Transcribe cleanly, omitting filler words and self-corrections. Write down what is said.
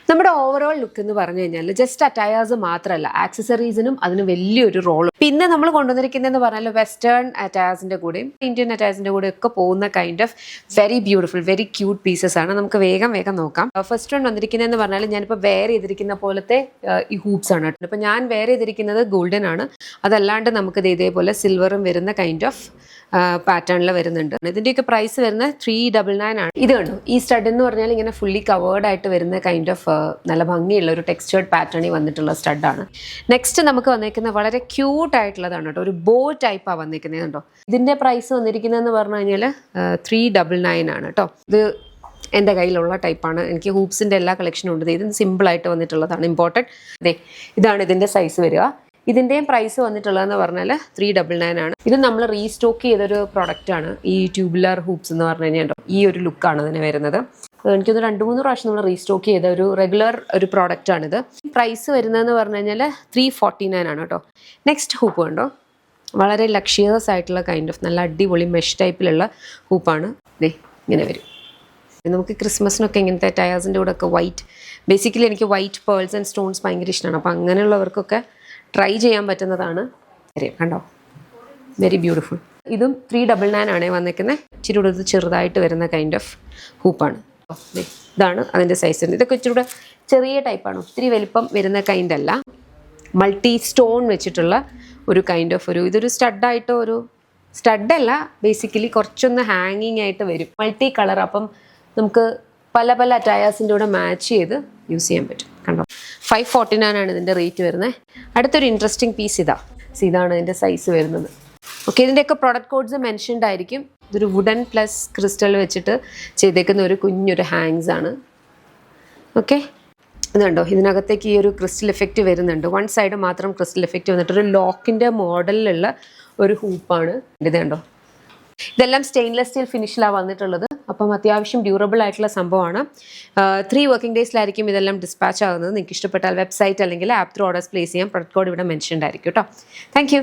നമ്മുടെ overall look എന്ന് പറഞ്ഞു കഴിഞ്ഞാൽ ജസ്റ്റ് അറ്റയേഴ്സ് മാത്രമല്ല, ആക്സസറീസിനും അതിന് വലിയൊരു റോൾ. പിന്നെ നമ്മൾ കൊണ്ടുവന്നിരിക്കുന്നതെന്ന് പറഞ്ഞാൽ വെസ്റ്റേൺ അറ്റയേഴ്സിന്റെ കൂടെയും ഇന്ത്യൻ അറ്റയേഴ്സിന്റെ കൂടെ ഒക്കെ പോകുന്ന kind of very beautiful, very cute pieces ആണ്. നമുക്ക് വേഗം നോക്കാം. ഫസ്റ്റ് വൺ വന്നിരിക്കുന്നതെന്ന് പറഞ്ഞാൽ ഞാനിപ്പോൾ വെയർ ചെയ്തിരിക്കുന്ന പോലത്തെ ഈ ഹൂപ്സ് ആണ്. ഇപ്പം ഞാൻ വെയർ ചെയ്തിരിക്കുന്നത് ഗോൾഡൻ ആണ്. അതല്ലാണ്ട് നമുക്ക് ഇതേപോലെ സിൽവറും വരുന്ന കൈൻഡ് ഓഫ് പാറ്റേണിൽ വരുന്നുണ്ട്. ഇതിൻ്റെയൊക്കെ പ്രൈസ് വരുന്നത് 399 ആണ്. ഇത് കണ്ടു, ഈ സ്റ്റഡ് എന്ന് പറഞ്ഞാൽ ഇങ്ങനെ ഫുള്ളി കവേർഡ് ആയിട്ട് വരുന്ന കൈൻഡ് ഓഫ് നല്ല ഭംഗിയുള്ള ഒരു ടെക്സ്ചേർഡ് പാറ്റേണിൽ വന്നിട്ടുള്ള സ്റ്റഡാണ്. നെക്സ്റ്റ് നമുക്ക് വന്നിരിക്കുന്നത് വളരെ ക്യൂട്ട് ആയിട്ടുള്ളതാണ് കേട്ടോ. ഒരു ബോ ടൈപ്പാണ് വന്നിരിക്കുന്നത് കേട്ടോ. ഇതിൻ്റെ പ്രൈസ് വന്നിരിക്കുന്നതെന്ന് പറഞ്ഞു കഴിഞ്ഞാൽ 399 ആണ് കേട്ടോ. ഇത് എൻ്റെ കയ്യിലുള്ള ടൈപ്പാണ്. എനിക്ക് ഹൂപ്സിൻ്റെ എല്ലാ കളക്ഷനും ഉണ്ട്. ഇത് സിമ്പിളായിട്ട് വന്നിട്ടുള്ളതാണ്. ഇമ്പോർട്ടൻറ്റ് ഇതാണ് ഇതിൻ്റെ സൈസ് വരിക. ഇതിൻ്റെയും പ്രൈസ് വന്നിട്ടുള്ളതെന്ന് പറഞ്ഞാൽ 399 ആണ്. ഇത് നമ്മൾ റീസ്റ്റോക്ക് ചെയ്തൊരു പ്രൊഡക്റ്റാണ്. ഈ ട്യൂബുലർ ഹൂപ്സ് എന്ന് പറഞ്ഞു കഴിഞ്ഞാൽ ഈ ഒരു ലുക്കാണ് അതിന് വരുന്നത്. എനിക്കൊന്ന് 2-3 പ്രാവശ്യം നമ്മൾ റീസ്റ്റോക്ക് ചെയ്ത ഒരു റെഗുലർ ഒരു പ്രോഡക്റ്റാണിത്. പ്രൈസ് വരുന്നതെന്ന് പറഞ്ഞു കഴിഞ്ഞാൽ 349 ആണ് കേട്ടോ. നെക്സ്റ്റ് ഹൂപ്പ് കണ്ടോ, വളരെ ലക്ഷ്യസ് ആയിട്ടുള്ള കൈൻഡ് ഓഫ് നല്ല അടിപൊളി മെഷ് ടൈപ്പിലുള്ള ഹൂപ്പാണ്. ഇങ്ങനെ വരും. നമുക്ക് ക്രിസ്മസിനൊക്കെ ഇങ്ങനത്തെ ടയേഴ്സിൻ്റെ കൂടെ ഒക്കെ വൈറ്റ്, ബേസിക്കലി എനിക്ക് വൈറ്റ് പേൾസ് ആൻഡ് സ്റ്റോൺസ് ഭയങ്കര ഇഷ്ടമാണ്. അപ്പോൾ അങ്ങനെയുള്ളവർക്കൊക്കെ ട്രൈ ചെയ്യാൻ പറ്റുന്നതാണ്. കണ്ടോ, വെരി ബ്യൂട്ടിഫുൾ. ഇതും 399 ആണ് വന്നിരിക്കുന്നത്. ഇച്ചിരി കൂടെ ഇത് ചെറുതായിട്ട് വരുന്ന കൈൻഡ് ഓഫ് ഹൂപ്പാണ്. ഇതാണ് അതിൻ്റെ സൈസ്. ഇതൊക്കെ ഇച്ചിരി കൂടെ ചെറിയ ടൈപ്പാണ്, ഒത്തിരി വലിപ്പം വരുന്ന കൈൻഡ് അല്ല. മൾട്ടി സ്റ്റോൺ വെച്ചിട്ടുള്ള ഒരു കൈൻഡ് ഓഫ് ഇതൊരു സ്റ്റഡായിട്ടോ, ഒരു സ്റ്റഡല്ല, ബേസിക്കലി കുറച്ചൊന്ന് ഹാങ്ങിങ് ആയിട്ട് വരും. മൾട്ടി കളർ, അപ്പം നമുക്ക് പല അറ്റയേഴ്സിൻ്റെ കൂടെ മാച്ച് ചെയ്ത് യൂസ് ചെയ്യാൻ പറ്റും. കണ്ടോ, 549 ആണ് ഇതിൻ്റെ റേറ്റ് വരുന്നത്. അടുത്തൊരു ഇൻട്രസ്റ്റിംഗ് പീസ് ഇതാണ് ഇതിൻ്റെ സൈസ് വരുന്നത്. ഓക്കെ, ഇതിൻ്റെയൊക്കെ പ്രൊഡക്റ്റ് കോഡ്സ് മെൻഷൻഡ് ആയിരിക്കും. ഇതൊരു വുഡൻ പ്ലസ് ക്രിസ്റ്റൽ വെച്ചിട്ട് ചെയ്തേക്കുന്ന ഒരു കുഞ്ഞൊരു ഹാങ്സ് ആണ്. ഓക്കെ, ഇതുണ്ടോ, ഇതിനകത്തേക്ക് ഈ ഒരു ക്രിസ്റ്റൽ എഫക്റ്റ് വരുന്നുണ്ട്. വൺ സൈഡ് മാത്രം ക്രിസ്റ്റൽ എഫക്റ്റ് വന്നിട്ടൊരു ലോക്കിൻ്റെ മോഡലിലുള്ള ഒരു ഹൂപ്പാണ്. ഇത് കണ്ടോ, ഇതെല്ലാം സ്റ്റെയിൻലെസ് സ്റ്റീൽ ഫിനിഷിലാണ് വന്നിട്ടുള്ളത്. അപ്പം അത്യാവശ്യം ഡ്യൂറബിൾ ആയിട്ടുള്ള സംഭവമാണ്. 3 വർക്കിംഗ് ഡേയ്സിലായിരിക്കും ഇതെല്ലാം ഡിസ്പാച്ച് ആകുന്നത്. നിങ്ങൾക്ക് ഇഷ്ടപ്പെട്ടാൽ വെബ്സൈറ്റ് അല്ലെങ്കിൽ ആപ്പ് ത്രൂ ഓർഡേഴ്സ് പ്ലേസ് ചെയ്യാം. പ്രൊഡക്റ്റ് കോഡ് ഇവിടെ മെൻഷൻഡ് ആയിരിക്കും കേട്ടോ. Thank you.